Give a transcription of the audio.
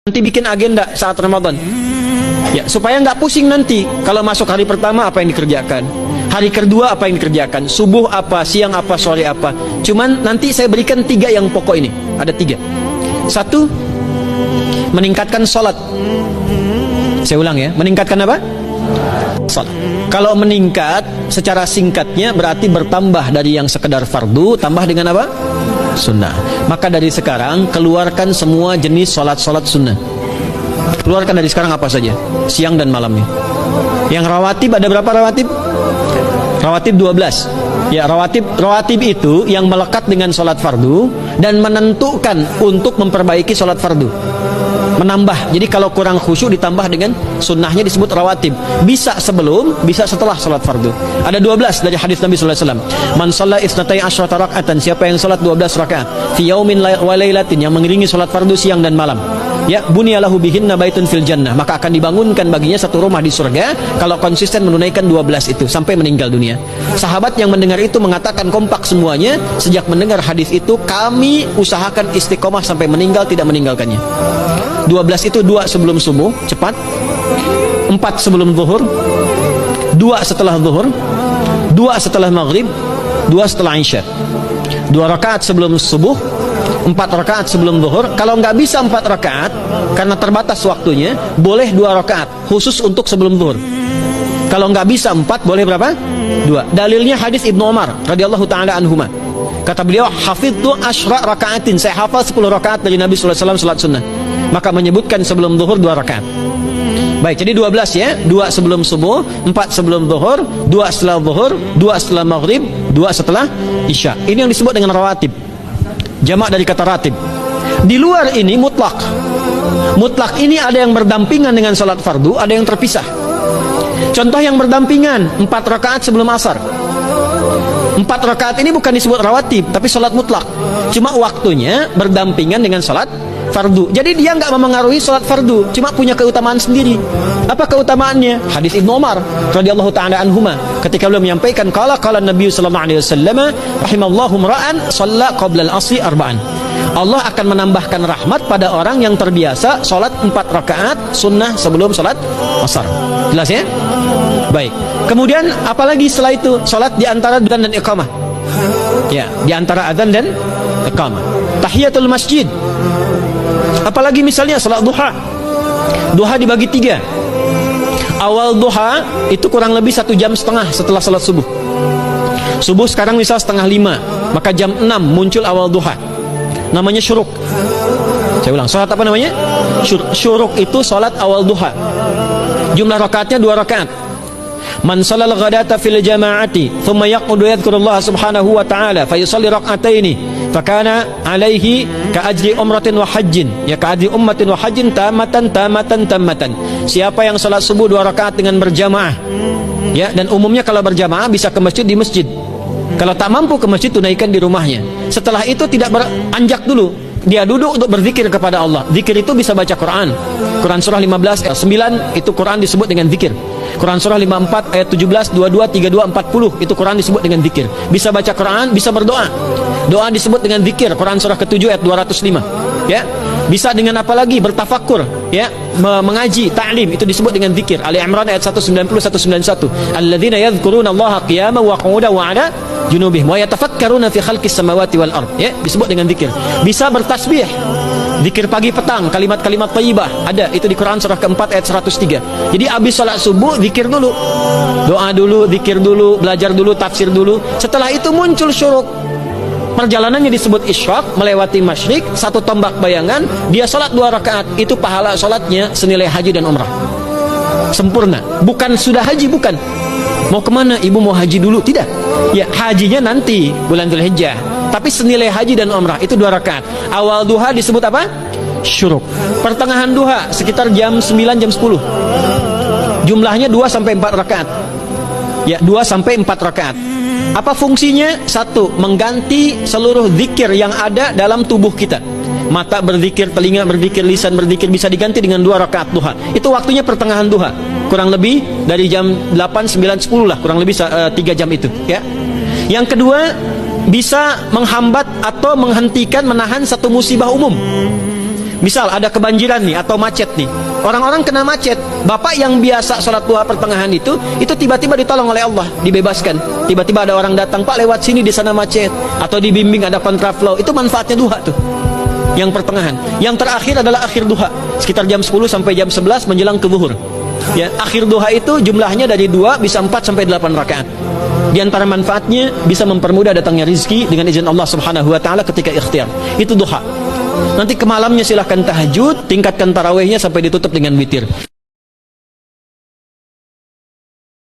Nanti bikin agenda saat Ramadan, ya, supaya nggak pusing nanti. Kalau masuk hari pertama apa yang dikerjakan, hari kedua apa yang dikerjakan, subuh apa, siang apa, sore apa. Cuman nanti saya berikan 3 yang pokok ini. Ada 3. 1, meningkatkan sholat. Saya ulang ya, meningkatkan apa? Sholat. Kalau meningkat secara singkatnya berarti bertambah dari yang sekedar fardu, tambah dengan apa? Sunnah. Maka dari sekarang keluarkan semua jenis sholat-sholat sunnah. Keluarkan dari sekarang apa saja, siang dan malamnya. Yang rawatib, ada berapa rawatib? Rawatib 12. Ya, rawatib itu yang melekat dengan sholat fardu dan menentukan untuk memperbaiki sholat fardu, menambah. Jadi kalau kurang khusyuk ditambah dengan sunnahnya, disebut rawatib. Bisa sebelum, bisa setelah sholat fardu. Ada 12 dari hadis Nabi sallallahu alaihi wasallam. Man shalla isnatai asyrata raka'atan, siapa yang sholat 12 rakaat fi yaumin wa lailatin, yang mengiringi sholat fardu siang dan malam, ya, bunyalahu bihinna baitun fil jannah, maka akan dibangunkan baginya satu rumah di surga kalau konsisten menunaikan 12 itu sampai meninggal dunia. Sahabat yang mendengar itu mengatakan kompak semuanya, sejak mendengar hadis itu kami usahakan istiqomah sampai meninggal tidak meninggalkannya. 12 itu 2 sebelum subuh, cepat. 4 sebelum zuhur, 2 setelah zuhur, 2 setelah maghrib, 2 setelah isya. 2 rakaat sebelum subuh, 4 rakaat sebelum zuhur. Kalau nggak bisa 4 rakaat karena terbatas waktunya, boleh 2 rakaat khusus untuk sebelum zuhur. Kalau nggak bisa 4, boleh berapa? 2. Dalilnya hadis Ibnu Umar radhiyallahu taala anhuma. Kata beliau, hafidtu asyra rakaatin, saya hafal 10 rakaat dari Nabi sallallahu alaihi wasallam salat sunnah. Maka menyebutkan sebelum zuhur 2 rakaat. Baik, jadi 12 ya. 2 sebelum subuh, 4 sebelum zuhur, 2 setelah zuhur, 2 setelah maghrib, 2 setelah isya. Ini yang disebut dengan rawatib. Jamak dari kata ratib. Di luar ini mutlak. Mutlak ini ada yang berdampingan dengan salat fardu, ada yang terpisah. Contoh yang berdampingan, 4 rakaat sebelum asar. 4 rakaat ini bukan disebut rawatib, tapi salat mutlak. Cuma waktunya berdampingan dengan salat fardu. Jadi dia nggak memengaruhi salat fardu, cuma punya keutamaan sendiri. Apa keutamaannya? Hadis Ibnu Umar radhiyallahu taala anhuma, ketika beliau menyampaikan qala Nabi sallallahu alaihi wasallam rahimallahu ra'an shalla qabla al-'ashri arba'an. Allah akan menambahkan rahmat pada orang yang terbiasa salat 4 rakaat sunnah sebelum salat asar. Jelas ya? Baik. Kemudian apalagi setelah itu? Salat di antara adzan dan iqamah. Ya, di antara adzan dan iqamah. Tahiyatul masjid. Apalagi misalnya salat duha. Duha dibagi 3. Awal duha itu kurang lebih 1,5 jam setelah salat subuh. Subuh sekarang misal 4:30, maka jam 6 muncul awal duha. Namanya syuruk. Saya ulang, salat apa namanya? Syuruk itu salat awal duha. Jumlah rakaatnya 2 rakaat. Man shalal ghadata fil jama'ati thumma yaqudu yadhkurullah subhanahu wa ta'ala fa yusalli rak'ataini fakana alaihi ka ajri umratin wa hajjin, ya ka ajri ummatin wa hajjin tamatan. Siapa yang salat subuh 2 rakaat dengan berjamaah, ya, dan umumnya kalau berjamaah bisa ke masjid di masjid. Kalau tak mampu ke masjid, tunaikan di rumahnya. Setelah itu tidak beranjak dulu, dia duduk untuk berzikir kepada Allah. Zikir itu bisa baca Quran. Quran surah 15 ayat 9 itu Quran disebut dengan zikir. Quran surah 54 ayat 17, 22, 32, 40 itu Quran disebut dengan zikir. Bisa baca Quran, bisa berdoa. Doa disebut dengan zikir. Quran surah ke-7 ayat 205. Ya. Bisa dengan apa lagi? Bertafakur, ya, mengaji, ta'lim, itu disebut dengan zikir. Ali Imran ayat 190 191. Alladzina yadhkuruna Allaha qiyaman wa qu'udan wa 'ala junubihim wa yatafakkaruna fi khalqis samawati wal ard, ya, disebut dengan zikir. Bisa bertasbih. Zikir pagi petang, kalimat-kalimat thayyibah ada itu di Quran surah ke-4 ayat 103. Jadi habis salat subuh zikir dulu. Doa dulu, zikir dulu, belajar dulu, tafsir dulu. Setelah itu muncul syuruk. Perjalanannya disebut isyraq, melewati masyrik, 1 tombak bayangan, dia salat 2 rakaat, itu pahala salatnya senilai haji dan umrah. Sempurna. Bukan sudah haji, bukan. Mau kemana? Ibu mau haji dulu? Tidak. Ya, hajinya nanti bulan Dzulhijjah. Tapi senilai haji dan umrah itu 2 rakaat. Awal duha disebut apa? Syuruk. Pertengahan duha sekitar jam 9 jam 10. Jumlahnya 2 sampai 4 rakaat. Ya, 2 sampai 4 rakaat. Apa fungsinya? 1, mengganti seluruh zikir yang ada dalam tubuh kita. Mata berzikir, telinga berzikir, lisan berzikir, bisa diganti dengan 2 rakaat duha. Itu waktunya pertengahan duha. Kurang lebih dari jam 8, 9, 10 lah, kurang lebih 3 jam itu, ya. Yang kedua, bisa menghambat atau menghentikan, menahan satu musibah umum. Misal ada kebanjiran nih atau macet nih. Orang-orang kena macet. Bapak yang biasa sholat duha pertengahan itu tiba-tiba ditolong oleh Allah, dibebaskan. Tiba-tiba ada orang datang, Pak lewat sini di sana macet. Atau dibimbing ada kontraflow. Itu manfaatnya duha tuh. Yang pertengahan. Yang terakhir adalah akhir duha. Sekitar jam 10 sampai jam 11 menjelang ke zuhur. Ya, akhir duha itu jumlahnya dari 2 bisa 4 sampai 8 rakaat. Di antara manfaatnya bisa mempermudah datangnya rizki dengan izin Allah Subhanahu wa taala ketika ikhtiar. Itu duha. Nanti ke malamnya silahkan tahajud, tingkatkan tarawihnya sampai ditutup dengan witir.